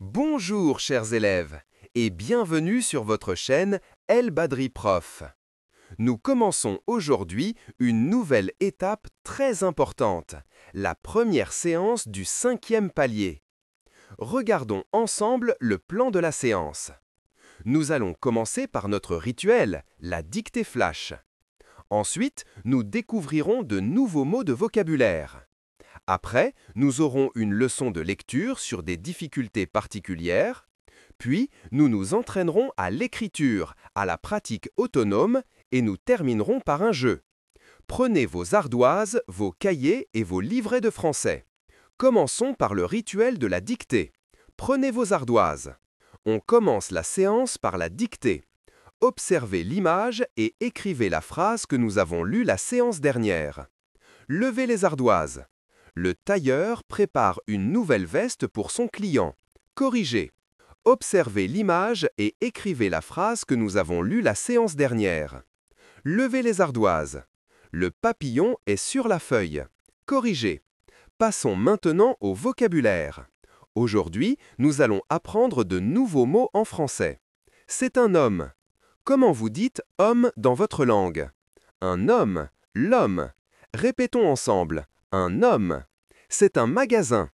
Bonjour chers élèves et bienvenue sur votre chaîne El Badri Prof. Nous commençons aujourd'hui une nouvelle étape très importante, la première séance du 5e palier. Regardons ensemble le plan de la séance. Nous allons commencer par notre rituel, la dictée flash. Ensuite, nous découvrirons de nouveaux mots de vocabulaire. Après, nous aurons une leçon de lecture sur des difficultés particulières. Puis, nous nous entraînerons à l'écriture, à la pratique autonome et nous terminerons par un jeu. Prenez vos ardoises, vos cahiers et vos livrets de français. Commençons par le rituel de la dictée. Prenez vos ardoises. On commence la séance par la dictée. Observez l'image et écrivez la phrase que nous avons lue la séance dernière. Levez les ardoises. Le tailleur prépare une nouvelle veste pour son client. Corrigez. Observez l'image et écrivez la phrase que nous avons lue la séance dernière. Levez les ardoises. Le papillon est sur la feuille. Corrigez. Passons maintenant au vocabulaire. Aujourd'hui, nous allons apprendre de nouveaux mots en français. C'est un homme. Comment vous dites « homme » dans votre langue? Un homme, l'homme. Répétons ensemble. Un homme. C'est un magasin.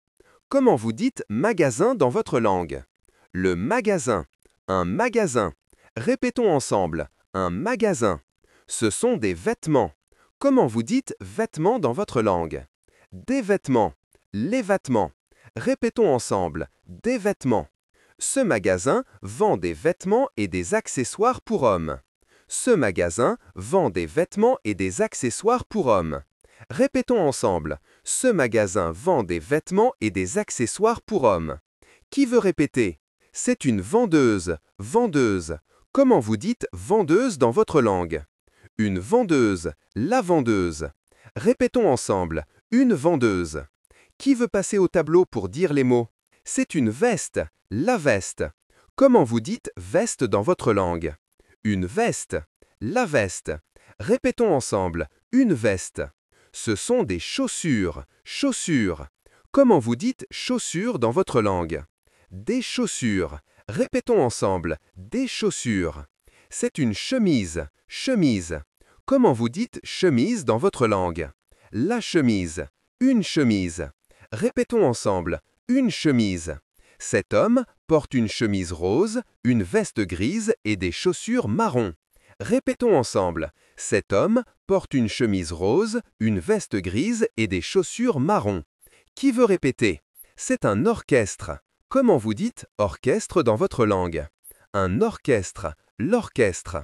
Comment vous dites « magasin » dans votre langue? Le magasin. Un magasin. Répétons ensemble. Un magasin. Ce sont des vêtements. Comment vous dites « vêtements » dans votre langue? Des vêtements. Les vêtements. Répétons ensemble. Des vêtements. Ce magasin vend des vêtements et des accessoires pour hommes. Ce magasin vend des vêtements et des accessoires pour hommes. Répétons ensemble. Ce magasin vend des vêtements et des accessoires pour hommes. Qui veut répéter? C'est une vendeuse. Vendeuse. Comment vous dites vendeuse dans votre langue? Une vendeuse. La vendeuse. Répétons ensemble. Une vendeuse. Qui veut passer au tableau pour dire les mots? C'est une veste. La veste. Comment vous dites veste dans votre langue? Une veste. La veste. Répétons ensemble. Une veste. Ce sont des chaussures. Chaussures. Comment vous dites chaussures dans votre langue? Des chaussures. Répétons ensemble. Des chaussures. C'est une chemise. Chemise. Comment vous dites chemise dans votre langue? La chemise. Une chemise. Répétons ensemble. Une chemise. Cet homme porte une chemise rose, une veste grise et des chaussures marron. Répétons ensemble. Cet homme porte une chemise rose, une veste grise et des chaussures marron. Qui veut répéter? C'est un orchestre. Comment vous dites orchestre dans votre langue? Un orchestre. L'orchestre.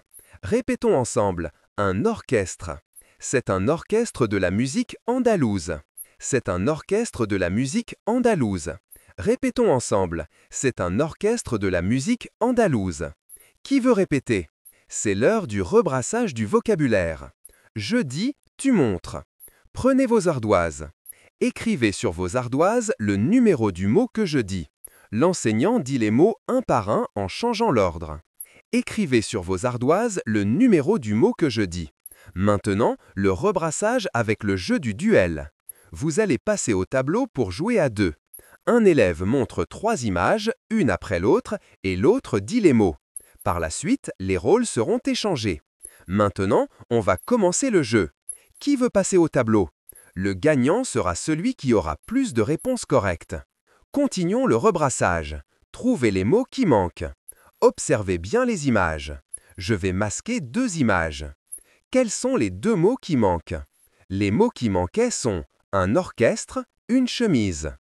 Répétons ensemble. Un orchestre. C'est un orchestre de la musique andalouse. C'est un orchestre de la musique andalouse. Répétons ensemble. C'est un orchestre de la musique andalouse. Qui veut répéter? C'est l'heure du rebrassage du vocabulaire. Je dis, tu montres. Prenez vos ardoises. Écrivez sur vos ardoises le numéro du mot que je dis. L'enseignant dit les mots un par un en changeant l'ordre. Écrivez sur vos ardoises le numéro du mot que je dis. Maintenant, le rebrassage avec le jeu du duel. Vous allez passer au tableau pour jouer à deux. Un élève montre 3 images, une après l'autre, et l'autre dit les mots. Par la suite, les rôles seront échangés. Maintenant, on va commencer le jeu. Qui veut passer au tableau? Le gagnant sera celui qui aura plus de réponses correctes. Continuons le rebrassage. Trouvez les mots qui manquent. Observez bien les images. Je vais masquer 2 images. Quels sont les 2 mots qui manquent? Les mots qui manquaient sont un orchestre, une chemise.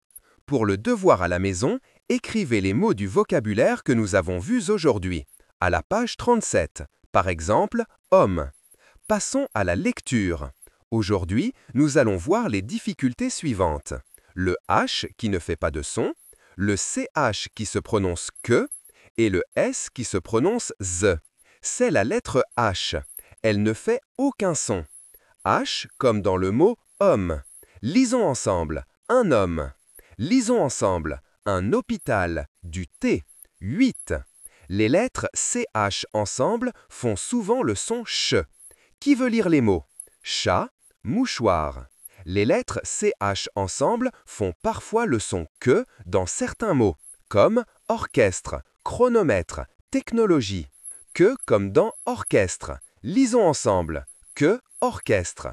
Pour le devoir à la maison, écrivez les mots du vocabulaire que nous avons vus aujourd'hui, à la page 37. Par exemple, homme. Passons à la lecture. Aujourd'hui, nous allons voir les difficultés suivantes. Le H qui ne fait pas de son, le CH qui se prononce que et le S qui se prononce z. C'est la lettre H. Elle ne fait aucun son. H comme dans le mot homme. Lisons ensemble. Un homme. Lisons ensemble. Un hôpital. Du T. 8. Les lettres CH ensemble font souvent le son ch. Qui veut lire les mots? Chat, mouchoir. Les lettres CH ensemble font parfois le son que dans certains mots, comme orchestre, chronomètre, technologie. Que comme dans orchestre. Lisons ensemble. Que, orchestre.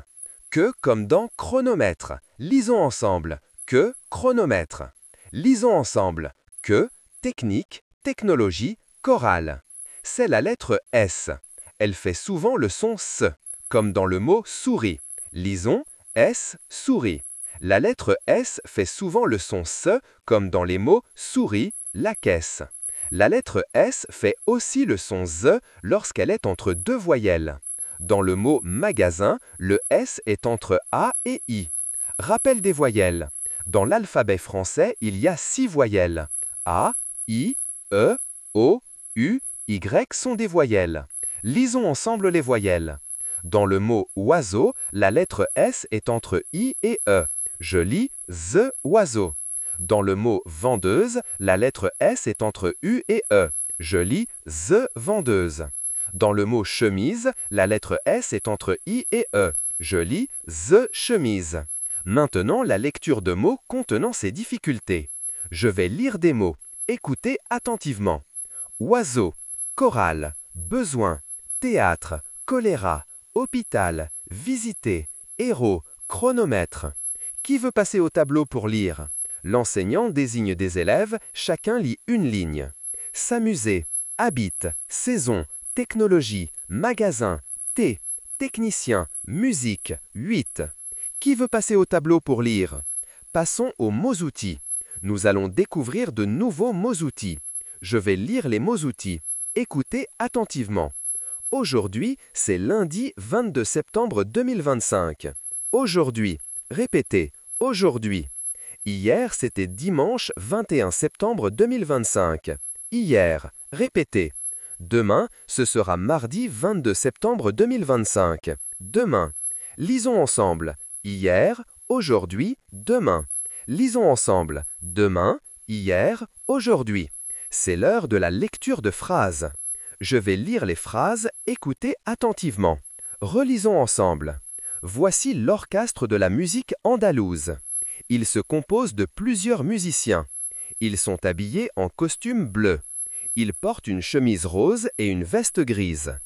Que comme dans chronomètre. Lisons ensemble. Que, chronomètre. Lisons ensemble. Que, technique, technologie, chorale. C'est la lettre S. Elle fait souvent le son S, comme dans le mot souris. Lisons S, souris. La lettre S fait souvent le son S, comme dans les mots souris, la caisse. La lettre S fait aussi le son Z lorsqu'elle est entre deux voyelles. Dans le mot magasin, le S est entre A et I. Rappel des voyelles. Dans l'alphabet français, il y a 6 voyelles. A, I, E, O, U, Y sont des voyelles. Lisons ensemble les voyelles. Dans le mot oiseau, la lettre S est entre I et E. Je lis Z, oiseau. Dans le mot vendeuse, la lettre S est entre U et E. Je lis Z, vendeuse. Dans le mot chemise, la lettre S est entre I et E. Je lis Z, chemise. Maintenant, la lecture de mots contenant ces difficultés. Je vais lire des mots. Écoutez attentivement. Oiseau, chorale, besoin, théâtre, choléra, hôpital, visiter, héros, chronomètre. Qui veut passer au tableau pour lire? L'enseignant désigne des élèves, chacun lit une ligne. S'amuser, habite, saison, technologie, magasin, thé, technicien, musique, 8. Qui veut passer au tableau pour lire? Passons aux mots-outils. Nous allons découvrir de nouveaux mots-outils. Je vais lire les mots-outils. Écoutez attentivement. Aujourd'hui, c'est lundi 22 septembre 2025. Aujourd'hui. Répétez. Aujourd'hui. Hier, c'était dimanche 21 septembre 2025. Hier. Répétez. Demain, ce sera mardi 22 septembre 2025. Demain. Lisons ensemble. Hier, aujourd'hui, demain. Lisons ensemble. Demain, hier, aujourd'hui. C'est l'heure de la lecture de phrases. Je vais lire les phrases, écoutez attentivement. Relisons ensemble. Voici l'orchestre de la musique andalouse. Il se compose de plusieurs musiciens. Ils sont habillés en costume bleu. Ils portent une chemise rose et une veste grise.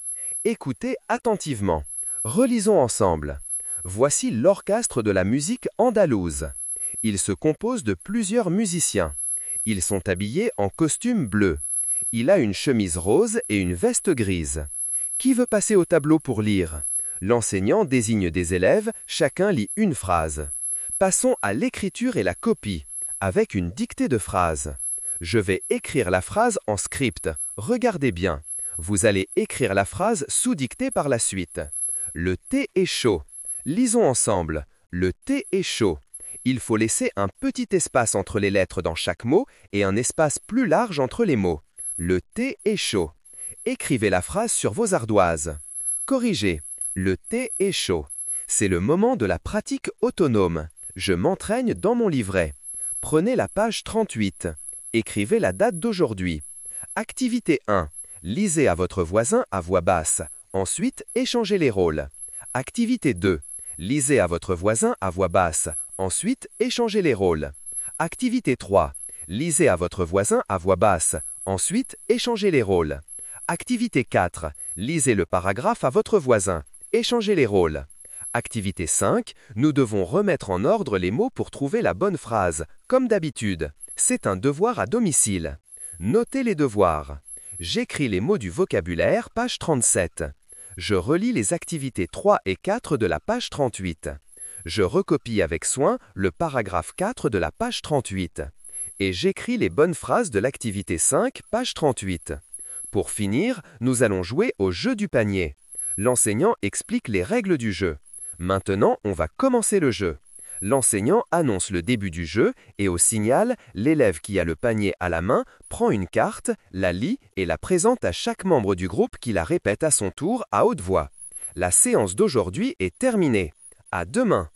Écoutez attentivement. Relisons ensemble. Voici l'orchestre de la musique andalouse. Il se compose de plusieurs musiciens. Ils sont habillés en costume bleu. Il a une chemise rose et une veste grise. Qui veut passer au tableau pour lire? L'enseignant désigne des élèves, chacun lit une phrase. Passons à l'écriture et la copie, avec une dictée de phrases. Je vais écrire la phrase en script. Regardez bien. Vous allez écrire la phrase sous dictée par la suite. Le thé est chaud. Lisons ensemble. Le thé est chaud. Il faut laisser un petit espace entre les lettres dans chaque mot et un espace plus large entre les mots. Le thé est chaud. Écrivez la phrase sur vos ardoises. Corrigez. Le thé est chaud. C'est le moment de la pratique autonome. Je m'entraîne dans mon livret. Prenez la page 38. Écrivez la date d'aujourd'hui. Activité 1. Lisez à votre voisin à voix basse. Ensuite, échangez les rôles. Activité 2. Lisez à votre voisin à voix basse. Ensuite, échangez les rôles. Activité 3. Lisez à votre voisin à voix basse. Ensuite, échangez les rôles. Activité 4. Lisez le paragraphe à votre voisin. Échangez les rôles. Activité 5. Nous devons remettre en ordre les mots pour trouver la bonne phrase, comme d'habitude. C'est un devoir à domicile. Notez les devoirs. J'écris les mots du vocabulaire, page 37. Je relis les activités 3 et 4 de la page 38. Je recopie avec soin le paragraphe 4 de la page 38. Et j'écris les bonnes phrases de l'activité 5, page 38. Pour finir, nous allons jouer au jeu du panier. L'enseignant explique les règles du jeu. Maintenant, on va commencer le jeu. L'enseignant annonce le début du jeu et au signal, l'élève qui a le panier à la main prend une carte, la lit et la présente à chaque membre du groupe qui la répète à son tour à haute voix. La séance d'aujourd'hui est terminée. À demain.